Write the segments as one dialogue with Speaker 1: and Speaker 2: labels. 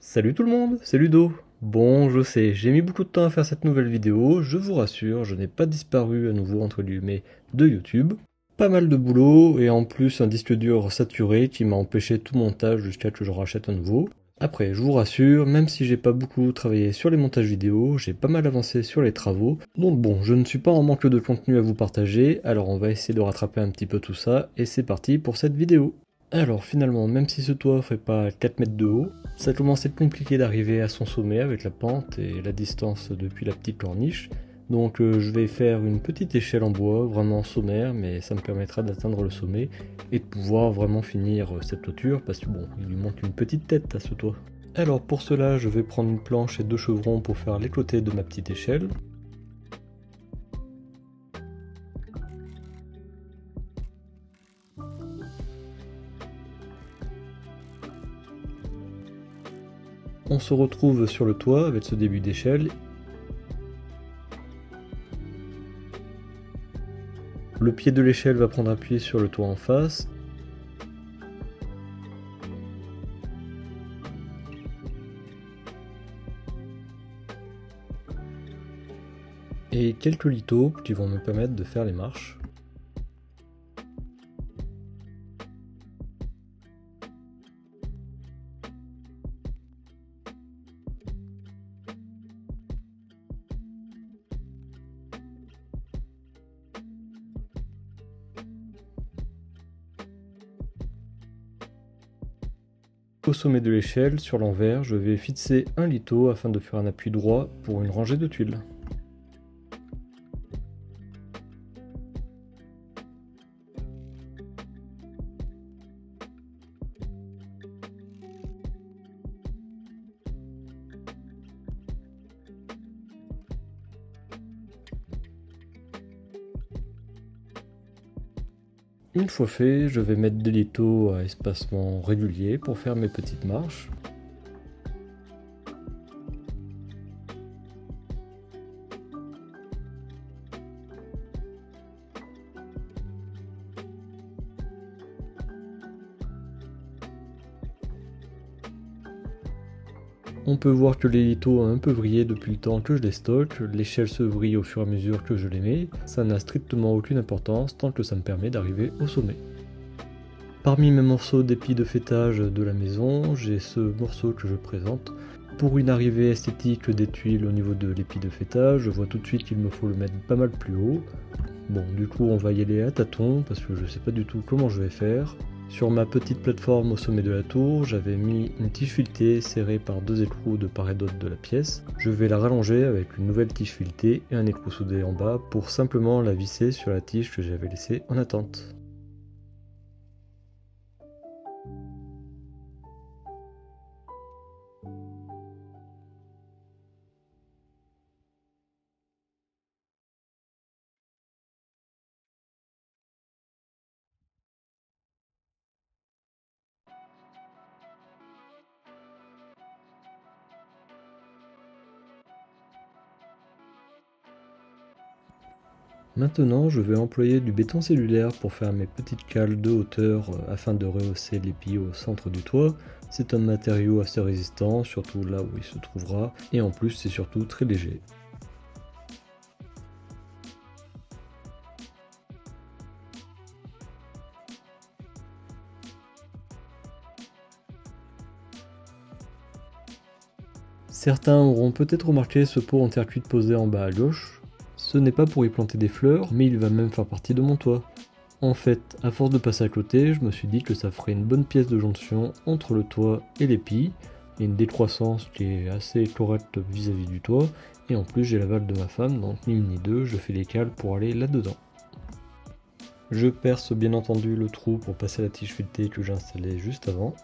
Speaker 1: Salut tout le monde, c'est Ludo. Bon, je sais, j'ai mis beaucoup de temps à faire cette nouvelle vidéo, je vous rassure, je n'ai pas disparu à nouveau entre guillemets de YouTube. Pas mal de boulot et en plus un disque dur saturé qui m'a empêché tout montage jusqu'à ce que je rachète un nouveau. Après, je vous rassure, même si j'ai pas beaucoup travaillé sur les montages vidéo, j'ai pas mal avancé sur les travaux. Donc bon, je ne suis pas en manque de contenu à vous partager, alors on va essayer de rattraper un petit peu tout ça et c'est parti pour cette vidéo. Alors finalement, même si ce toit fait pas 4 mètres de haut, ça commence à être compliqué d'arriver à son sommet avec la pente et la distance depuis la petite corniche. Donc je vais faire une petite échelle en bois, vraiment sommaire, mais ça me permettra d'atteindre le sommet et de pouvoir vraiment finir cette toiture parce que bon, il lui manque une petite tête à ce toit. Alors pour cela, je vais prendre une planche et deux chevrons pour faire les côtés de ma petite échelle. On se retrouve sur le toit avec ce début d'échelle. Le pied de l'échelle va prendre appui sur le toit en face. Et quelques lithos qui vont me permettre de faire les marches. Au sommet de l'échelle, sur l'envers, je vais fixer un litho afin de faire un appui droit pour une rangée de tuiles. Une fois fait, je vais mettre des lithos à espacement régulier pour faire mes petites marches. On peut voir que les lithos ont un peu vrillé depuis le temps que je les stocke, l'échelle se vrille au fur et à mesure que je les mets, ça n'a strictement aucune importance tant que ça me permet d'arriver au sommet. Parmi mes morceaux d'épi de fêtage de la maison, j'ai ce morceau que je présente. Pour une arrivée esthétique des tuiles au niveau de l'épi de fêtage, je vois tout de suite qu'il me faut le mettre pas mal plus haut. Bon, du coup on va y aller à tâtons parce que je sais pas du tout comment je vais faire. Sur ma petite plateforme au sommet de la tour, j'avais mis une tige filetée serrée par deux écrous de part et d'autre de la pièce. Je vais la rallonger avec une nouvelle tige filetée et un écrou soudé en bas pour simplement la visser sur la tige que j'avais laissée en attente. Maintenant, je vais employer du béton cellulaire pour faire mes petites cales de hauteur afin de rehausser l'épi au centre du toit. C'est un matériau assez résistant, surtout là où il se trouvera, et en plus c'est surtout très léger. Certains auront peut-être remarqué ce pot en terre cuite posé en bas à gauche. Ce n'est pas pour y planter des fleurs, mais il va même faire partie de mon toit. En fait, à force de passer à côté, je me suis dit que ça ferait une bonne pièce de jonction entre le toit et l'épi. Il y a une décroissance qui est assez correcte vis-à-vis du toit, et en plus j'ai l'aval de ma femme, donc ni une ni deux, je fais les cales pour aller là-dedans. Je perce bien entendu le trou pour passer la tige filetée que j'ai installée juste avant.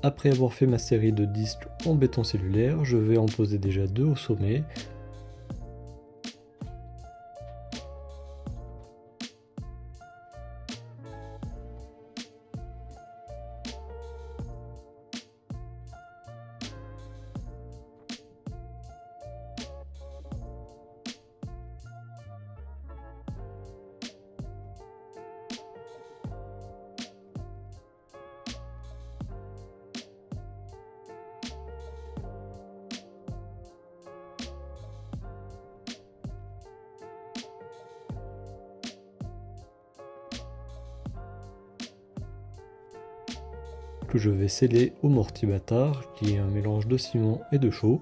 Speaker 1: Après avoir fait ma série de disques en béton cellulaire, je vais en poser déjà 2 au sommet. Que je vais sceller au mortier bâtard, qui est un mélange de ciment et de chaux.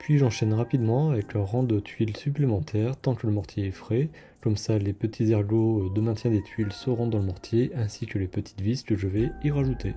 Speaker 1: Puis j'enchaîne rapidement avec un rang de tuiles supplémentaires tant que le mortier est frais, comme ça les petits ergots de maintien des tuiles seront dans le mortier ainsi que les petites vis que je vais y rajouter.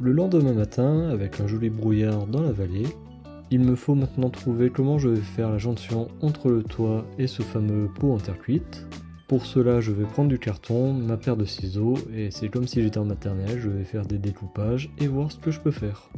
Speaker 1: Le lendemain matin, avec un joli brouillard dans la vallée, il me faut maintenant trouver comment je vais faire la jonction entre le toit et ce fameux pot en terre cuite. Pour cela, je vais prendre du carton, ma paire de ciseaux, et c'est comme si j'étais en maternelle, je vais faire des découpages et voir ce que je peux faire.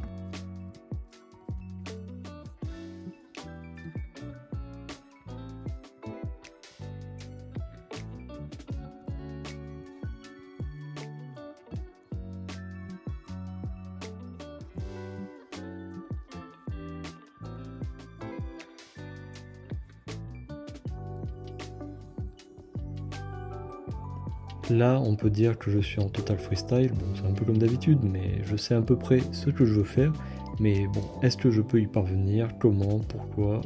Speaker 1: Là, on peut dire que je suis en total freestyle, bon c'est un peu comme d'habitude, mais je sais à peu près ce que je veux faire, Mais bon, est-ce que je peux y parvenir? Comment? Pourquoi?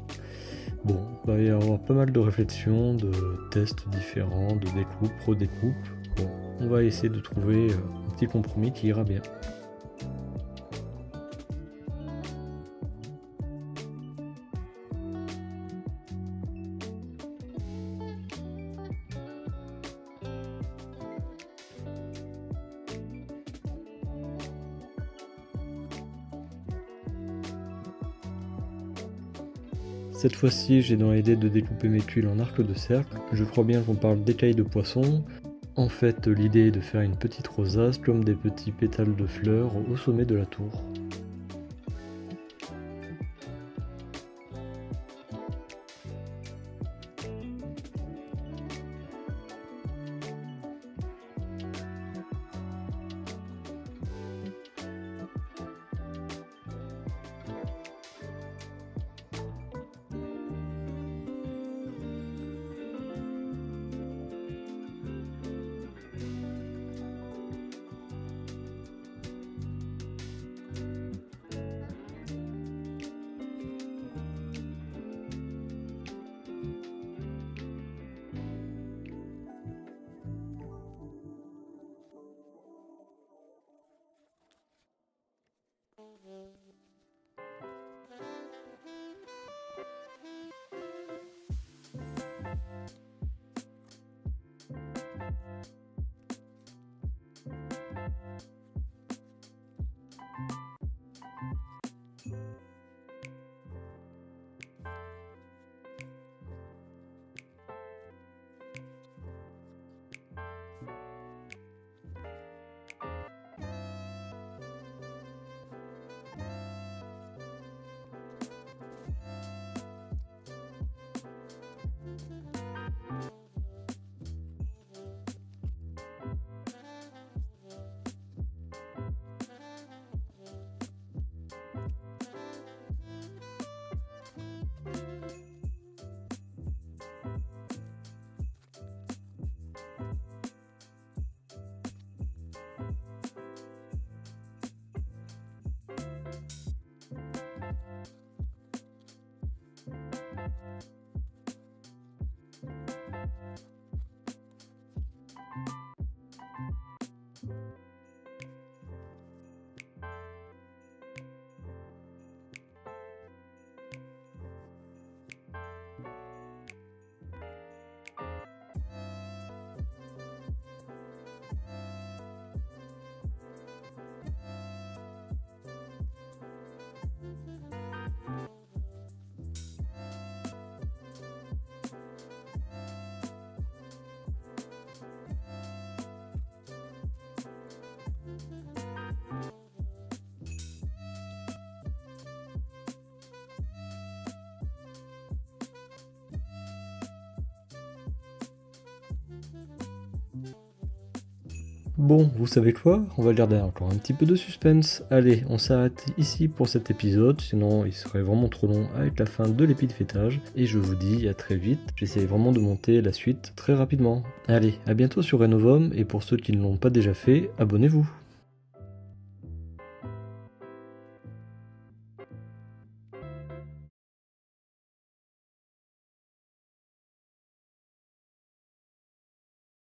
Speaker 1: Bon, il va y avoir pas mal de réflexions, de tests différents, de découpes, redécoupes. Bon, on va essayer de trouver un petit compromis qui ira bien. Cette fois-ci, j'ai dans l'idée de découper mes tuiles en arc de cercle. Je crois bien qu'on parle d'écailles de poisson. En fait, l'idée est de faire une petite rosace comme des petits pétales de fleurs au sommet de la tour. Bon, vous savez quoi? On va garder encore un petit peu de suspense. Allez, on s'arrête ici pour cet épisode, sinon il serait vraiment trop long avec la fin de l'épi de fêtage. Et je vous dis à très vite, j'essaie vraiment de monter la suite très rapidement. Allez, à bientôt sur Renovum, et pour ceux qui ne l'ont pas déjà fait, abonnez-vous.